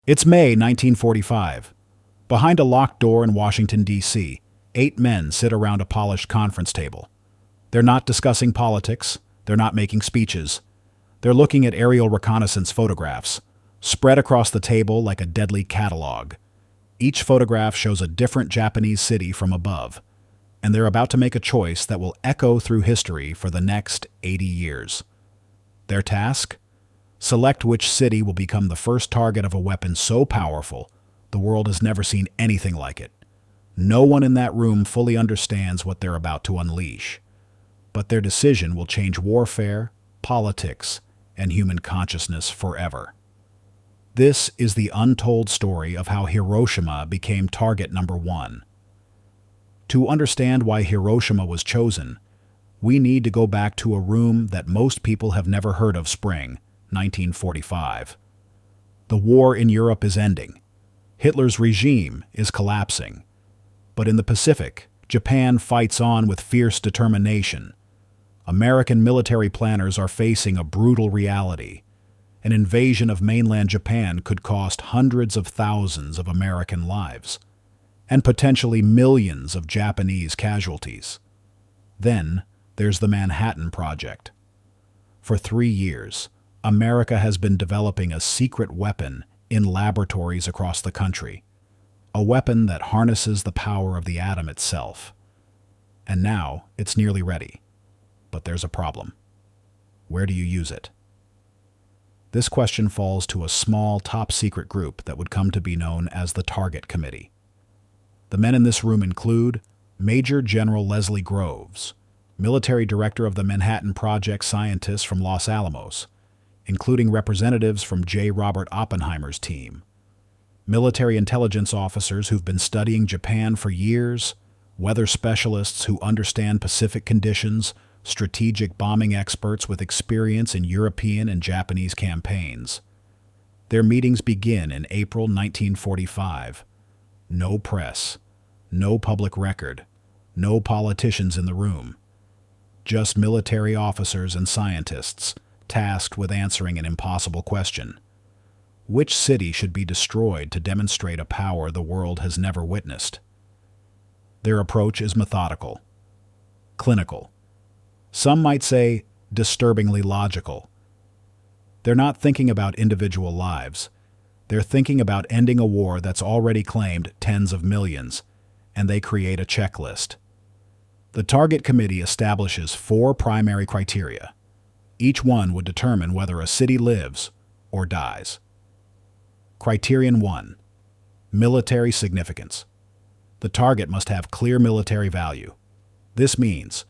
It's May 1945. Behind a locked door in Washington, D.C., 8 men sit around a polished conference table. They're not discussing politics. They're not making speeches. They're looking at aerial reconnaissance photographs, spread across the table like a deadly catalog. Each photograph shows a different Japanese city from above, and they're about to make a choice that will echo through history for the next 80 years. Their task? Select which city will become the first target of a weapon so powerful the world has never seen anything like it. No one in that room fully understands what they're about to unleash, but their decision will change warfare, politics, and human consciousness forever. This is the untold story of how Hiroshima became target number 1. To understand why Hiroshima was chosen, we need to go back to a room that most people have never heard of. Spring 1945. The war in Europe is ending. Hitler's regime is collapsing. But in the Pacific, Japan fights on with fierce determination. American military planners are facing a brutal reality. An invasion of mainland Japan could cost hundreds of thousands of American lives, and potentially millions of Japanese casualties. Then there's the Manhattan Project. For 3 years, America has been developing a secret weapon in laboratories across the country, a weapon that harnesses the power of the atom itself. And now it's nearly ready. But there's a problem. Where do you use it? This question falls to a small, top-secret group that would come to be known as the Target Committee. The men in this room include Major General Leslie Groves, military director of the Manhattan Project, scientists from Los Alamos, including representatives from J. Robert Oppenheimer's team, military intelligence officers who've been studying Japan for years, weather specialists who understand Pacific conditions, strategic bombing experts with experience in European and Japanese campaigns. Their meetings begin in April 1945. No press, no public record, no politicians in the room. Just military officers and scientists tasked with answering an impossible question. Which city should be destroyed to demonstrate a power the world has never witnessed? Their approach is methodical, clinical. Some might say disturbingly logical. They're not thinking about individual lives. They're thinking about ending a war that's already claimed tens of millions, and they create a checklist. The Target Committee establishes 4 primary criteria. Each one would determine whether a city lives or dies. Criterion 1. Military significance. The target must have clear military value. This means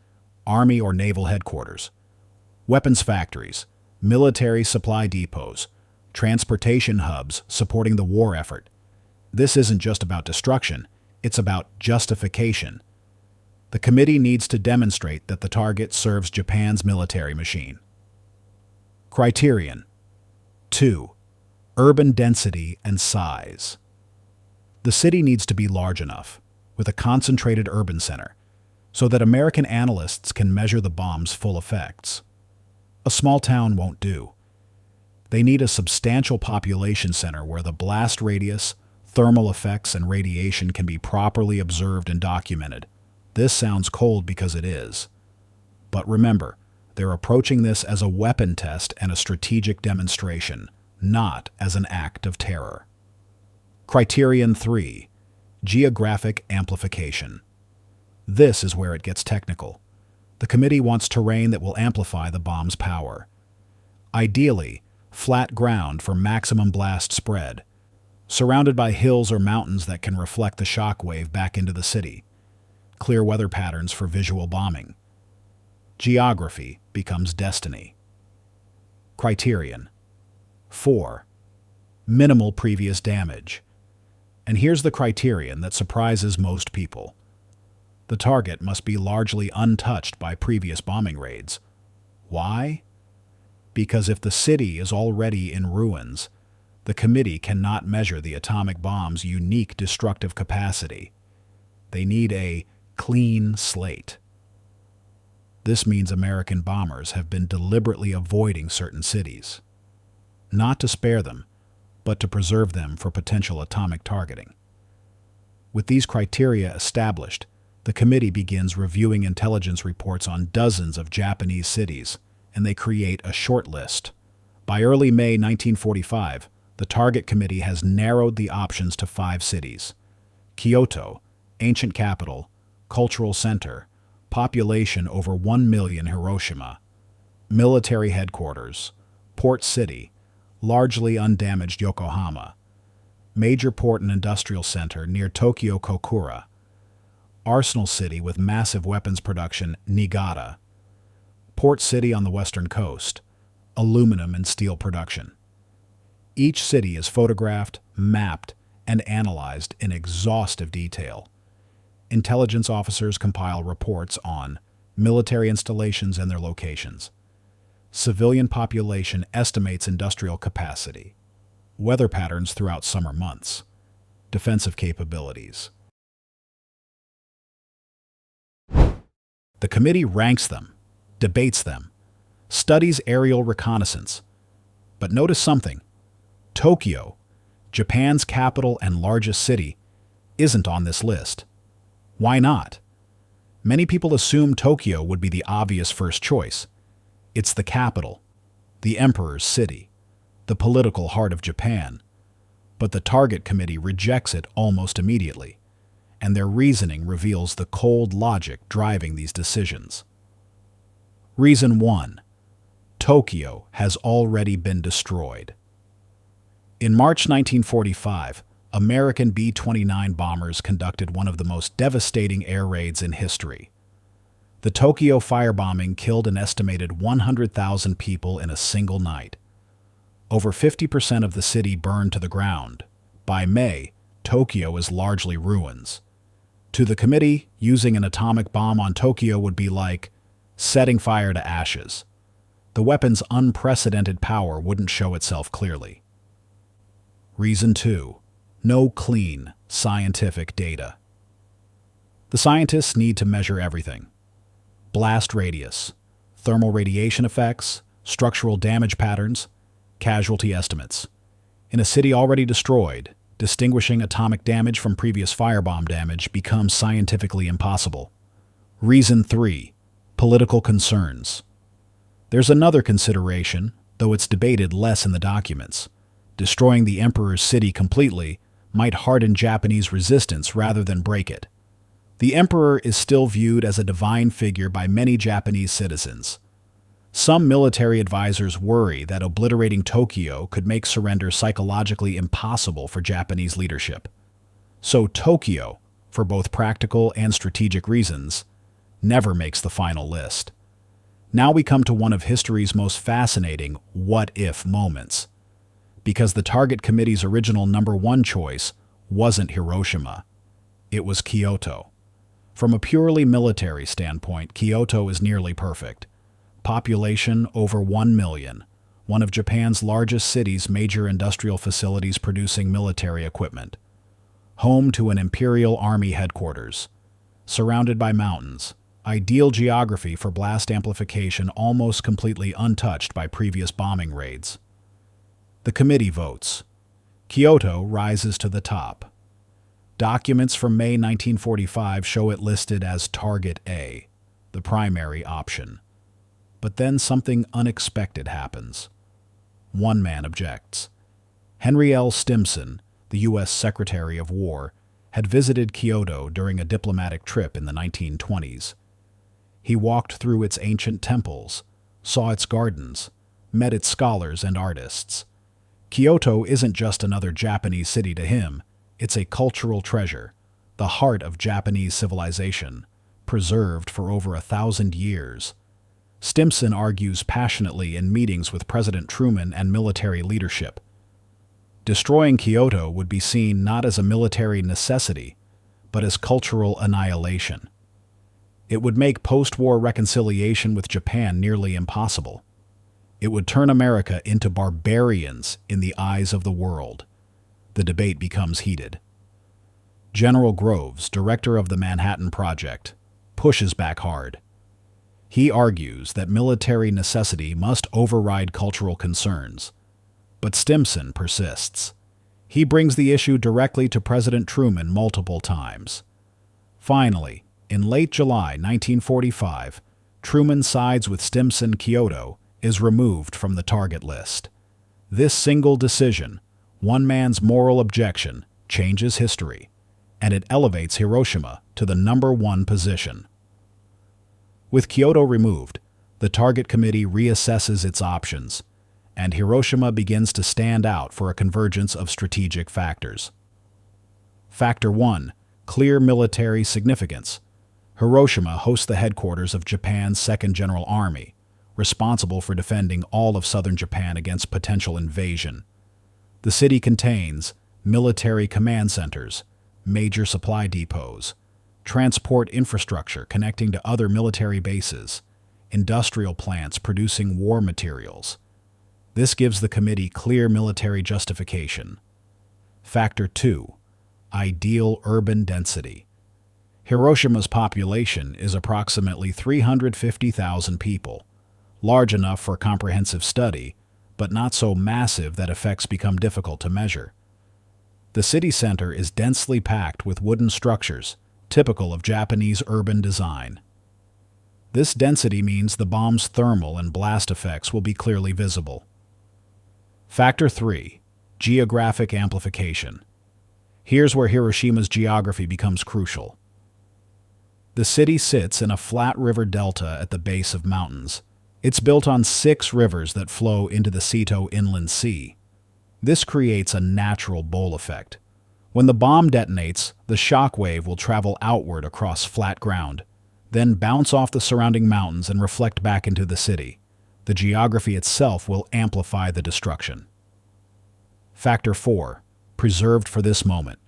Army or Naval headquarters, weapons factories, military supply depots, transportation hubs supporting the war effort. This isn't just about destruction, it's about justification. The committee needs to demonstrate that the target serves Japan's military machine. Criterion 2. Urban density and size. The city needs to be large enough, with a concentrated urban center, so that American analysts can measure the bomb's full effects. A small town won't do. They need a substantial population center where the blast radius, thermal effects, and radiation can be properly observed and documented. This sounds cold because it is. But remember, they're approaching this as a weapon test and a strategic demonstration, not as an act of terror. Criterion 3. Geographic amplification. This is where it gets technical. The committee wants terrain that will amplify the bomb's power. Ideally, flat ground for maximum blast spread, surrounded by hills or mountains that can reflect the shock wave back into the city. Clear weather patterns for visual bombing. Geography becomes destiny. Criterion 4. Minimal previous damage. And here's the criterion that surprises most people. The target must be largely untouched by previous bombing raids. Why? Because if the city is already in ruins, the committee cannot measure the atomic bomb's unique destructive capacity. They need a clean slate. This means American bombers have been deliberately avoiding certain cities. Not to spare them, but to preserve them for potential atomic targeting. With these criteria established, the committee begins reviewing intelligence reports on dozens of Japanese cities, and they create a short list. By early May 1945, the Target Committee has narrowed the options to 5 cities: Kyoto, ancient capital, cultural center, population over 1 million Hiroshima, military headquarters, port city, largely undamaged Yokohama, major port and industrial center near Tokyo Kokura, arsenal city with massive weapons production Niigata, port city on the western coast, aluminum and steel production. Each city is photographed, mapped, and analyzed in exhaustive detail. Intelligence officers compile reports on military installations and their locations. Civilian population estimates industrial capacity. Weather patterns throughout summer months. Defensive capabilities. The committee ranks them, debates them, studies aerial reconnaissance. But notice something. Tokyo, Japan's capital and largest city, isn't on this list. Why not? Many people assume Tokyo would be the obvious first choice. It's the capital, the emperor's city, the political heart of Japan. But the Target Committee rejects it almost immediately, and their reasoning reveals the cold logic driving these decisions. Reason 1. Tokyo has already been destroyed. In March 1945, American B-29 bombers conducted one of the most devastating air raids in history. The Tokyo firebombing killed an estimated 100,000 people in a single night. Over 50% of the city burned to the ground. By May, Tokyo is largely ruins. To the committee, using an atomic bomb on Tokyo would be like setting fire to ashes. The weapon's unprecedented power wouldn't show itself clearly. Reason 2. No clean, scientific data. The scientists need to measure everything: blast radius, thermal radiation effects, structural damage patterns, casualty estimates. In a city already destroyed, distinguishing atomic damage from previous firebomb damage becomes scientifically impossible. Reason 3. Political concerns. There's another consideration, though it's debated less in the documents. Destroying the emperor's city completely might harden Japanese resistance rather than break it. The emperor is still viewed as a divine figure by many Japanese citizens. Some military advisors worry that obliterating Tokyo could make surrender psychologically impossible for Japanese leadership. So Tokyo, for both practical and strategic reasons, never makes the final list. Now we come to one of history's most fascinating what-if moments. Because the Target Committee's original number 1 choice wasn't Hiroshima, it was Kyoto. From a purely military standpoint, Kyoto is nearly perfect. Population over 1 million, one of Japan's largest cities, major industrial facilities producing military equipment. Home to an Imperial Army headquarters. Surrounded by mountains, ideal geography for blast amplification, almost completely untouched by previous bombing raids. The committee votes. Kyoto rises to the top. Documents from May 1945 show it listed as Target A, the primary option. But then something unexpected happens. One man objects. Henry L. Stimson, the U.S. Secretary of War, had visited Kyoto during a diplomatic trip in the 1920s. He walked through its ancient temples, saw its gardens, met its scholars and artists. Kyoto isn't just another Japanese city to him, it's a cultural treasure, the heart of Japanese civilization, preserved for over 1,000 years. Stimson argues passionately in meetings with President Truman and military leadership. Destroying Kyoto would be seen not as a military necessity, but as cultural annihilation. It would make post-war reconciliation with Japan nearly impossible. It would turn America into barbarians in the eyes of the world. The debate becomes heated. General Groves, director of the Manhattan Project, pushes back hard. He argues that military necessity must override cultural concerns. But Stimson persists. He brings the issue directly to President Truman multiple times. Finally, in late July 1945, Truman sides with Stimson. Kyoto is removed from the target list. This single decision, one man's moral objection, changes history, and it elevates Hiroshima to the #1 position. With Kyoto removed, the Target Committee reassesses its options, and Hiroshima begins to stand out for a convergence of strategic factors. Factor 1. Clear military significance. Hiroshima hosts the headquarters of Japan's Second General Army, responsible for defending all of southern Japan against potential invasion. The city contains military command centers, major supply depots, transport infrastructure connecting to other military bases, industrial plants producing war materials. This gives the committee clear military justification. Factor 2. Ideal urban density. Hiroshima's population is approximately 350,000 people, large enough for comprehensive study, but not so massive that effects become difficult to measure. The city center is densely packed with wooden structures, typical of Japanese urban design. This density means the bomb's thermal and blast effects will be clearly visible. Factor 3. Geographic amplification. Here's where Hiroshima's geography becomes crucial. The city sits in a flat river delta at the base of mountains. It's built on 6 rivers that flow into the Seto Inland Sea. This creates a natural bowl effect. When the bomb detonates, the shock wave will travel outward across flat ground, then bounce off the surrounding mountains and reflect back into the city. The geography itself will amplify the destruction. Factor 4. Preserved for this moment.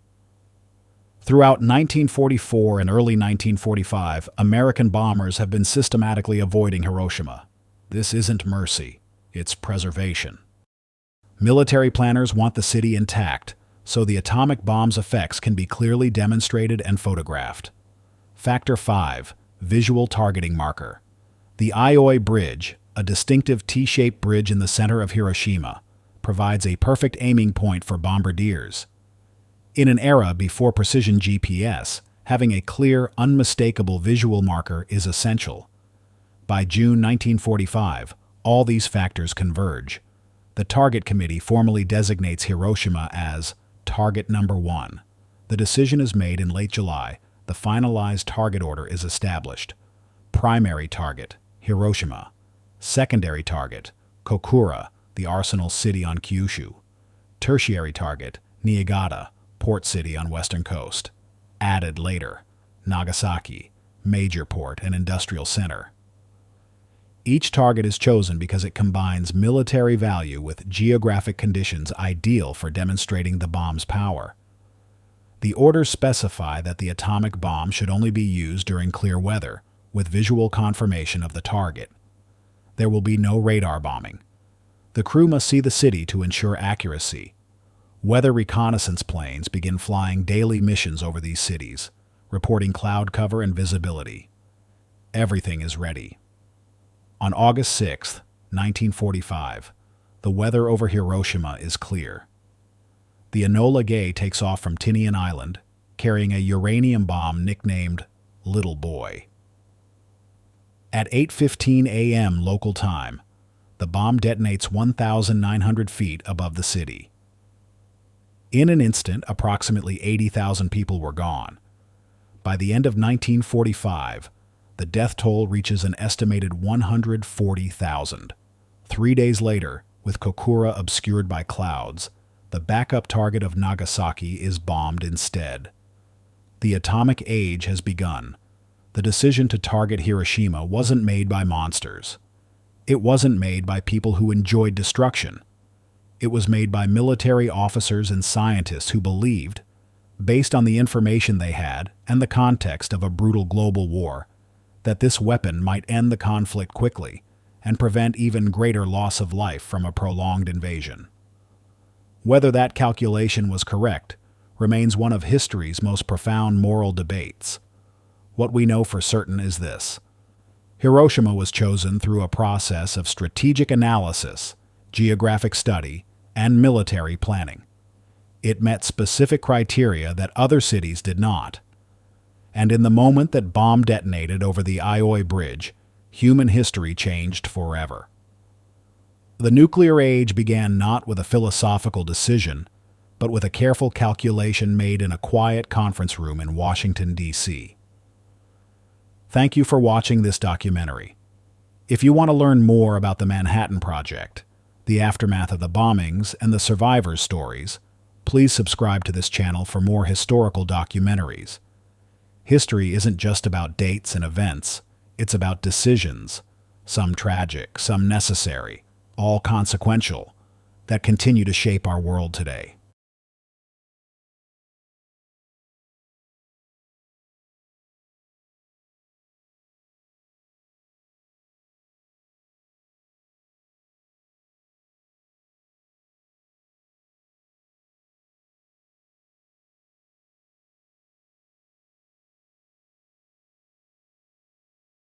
Throughout 1944 and early 1945, American bombers have been systematically avoiding Hiroshima. This isn't mercy, it's preservation. Military planners want the city intact, so the atomic bomb's effects can be clearly demonstrated and photographed. Factor 5. Visual targeting marker. The Aioi Bridge, a distinctive T-shaped bridge in the center of Hiroshima, provides a perfect aiming point for bombardiers. In an era before precision GPS, having a clear, unmistakable visual marker is essential. By June 1945, all these factors converge. The Target Committee formally designates Hiroshima as Target #1. The decision is made in late July. The finalized target order is established. Primary target, Hiroshima. Secondary target, Kokura, the arsenal city on Kyushu. Tertiary target, Niigata, port city on western coast. Added later, Nagasaki, major port and industrial center. Each target is chosen because it combines military value with geographic conditions ideal for demonstrating the bomb's power. The orders specify that the atomic bomb should only be used during clear weather, with visual confirmation of the target. There will be no radar bombing. The crew must see the city to ensure accuracy. Weather reconnaissance planes begin flying daily missions over these cities, reporting cloud cover and visibility. Everything is ready. On August 6, 1945, the weather over Hiroshima is clear. The Enola Gay takes off from Tinian Island, carrying a uranium bomb nicknamed Little Boy. At 8:15 a.m. local time, the bomb detonates 1,900 feet above the city. In an instant, approximately 80,000 people were gone. By the end of 1945, the death toll reaches an estimated 140,000. 3 days later, with Kokura obscured by clouds, the backup target of Nagasaki is bombed instead. The atomic age has begun. The decision to target Hiroshima wasn't made by monsters. It wasn't made by people who enjoyed destruction. It was made by military officers and scientists who believed, based on the information they had and the context of a brutal global war, that this weapon might end the conflict quickly and prevent even greater loss of life from a prolonged invasion. Whether that calculation was correct remains one of history's most profound moral debates. What we know for certain is this: Hiroshima was chosen through a process of strategic analysis, geographic study, and military planning. It met specific criteria that other cities did not. And in the moment that bomb detonated over the Aioi Bridge, human history changed forever. The nuclear age began not with a philosophical decision, but with a careful calculation made in a quiet conference room in Washington, D.C. Thank you for watching this documentary. If you want to learn more about the Manhattan Project, the aftermath of the bombings, and the survivors' stories, please subscribe to this channel for more historical documentaries. History isn't just about dates and events, it's about decisions, some tragic, some necessary, all consequential, that continue to shape our world today.